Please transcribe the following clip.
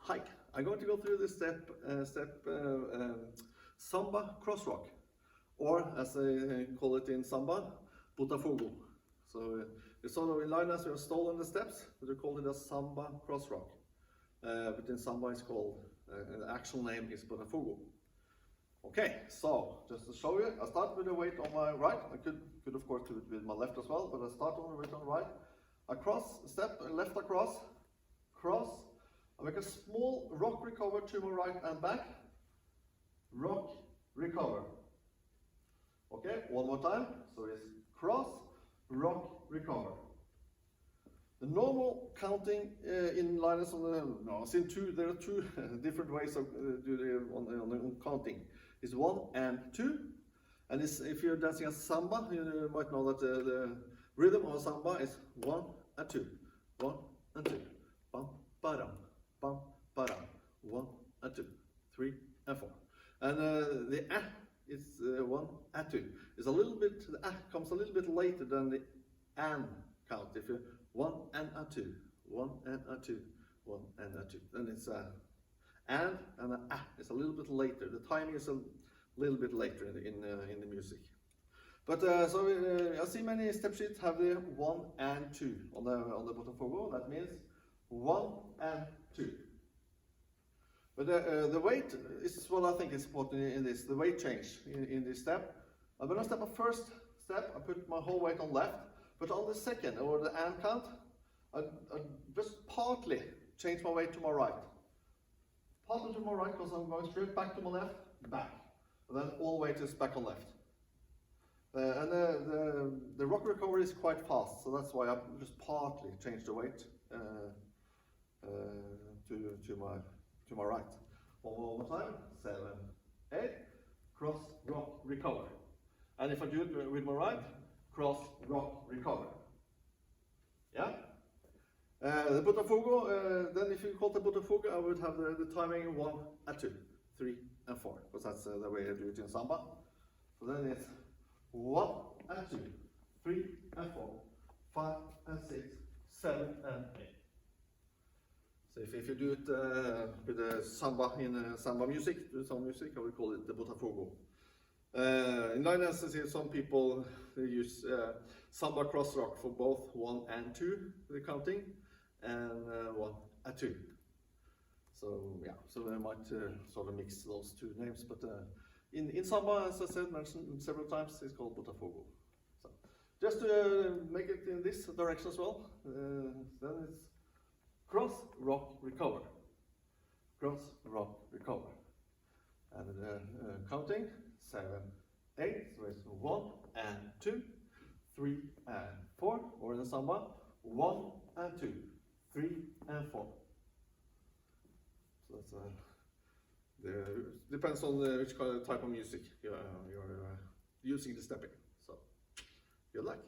Hi, I'm going to go through this samba cross rock, or as they call it in samba, Botafogo. So it's sort of in Linus we have stolen the steps, but they call it a samba cross rock. But in samba it's called, the actual name is Botafogo. Okay, so just to show you, I start with the weight on my right. I could of course do it with my left as well, but I start on the weight on the right. Across, step, left across, cross. I make a small rock recover to my right and back. Rock, recover. Okay, one more time. So it's cross, rock, recover. The normal counting in Linus on the there are two different ways of doing on counting. It's 1 and 2, and if you're dancing a samba, you might know that the rhythm of samba is 1 and 2, 1 and 2, bam, ba-dum, bam, ba-dum, 1 and 2, 3 and 4, and the is 1 and 2. It's a little bit, the comes a little bit later than the and count. If you 1 and a 2, 1 and a 2, 1 and a 2, then it's and a is a little bit later. The timing is a little bit later in the music. But so I see many step sheets have the 1 and 2 on the Botafogo. That means 1 and 2. But the weight is what I think is important in this. The weight change in this step. When I step a first step, I put my whole weight on left. But on the second or the and count, I just partly change my weight to my right. Partly to my right because I'm going straight back to my left, back. And then all weight is back on left. And the rock recovery is quite fast, so that's why I just partly change the weight to my right. One more time, 7, 8, cross, rock, recover. And if I do it with my right, cross, rock, recover. Yeah? The Botafogo, then if you call the Botafogo, I would have the timing 1 and 2, 3 and 4, because that's the way I do it in samba. So then it's 1 and 2, 3 and 4, 5 and 6, 7 and 8. So if you do it with the samba in samba music, I would call it the Botafogo. In Linus, I see some people use samba cross rock for both 1 and 2, the counting, and 1 and 2. So yeah, so they might sort of mix those two names, but in samba, as I said, mentioned several times, it's called Botafogo. So just to make it in this direction as well, then it's cross, rock, recover. Cross, rock, recover. And counting, 7, 8, so it's 1 and 2, 3 and 4, or in the samba, 1 and 2, 3 and 4. So that's depends on which kind of type of music you're using the stepping. So good luck.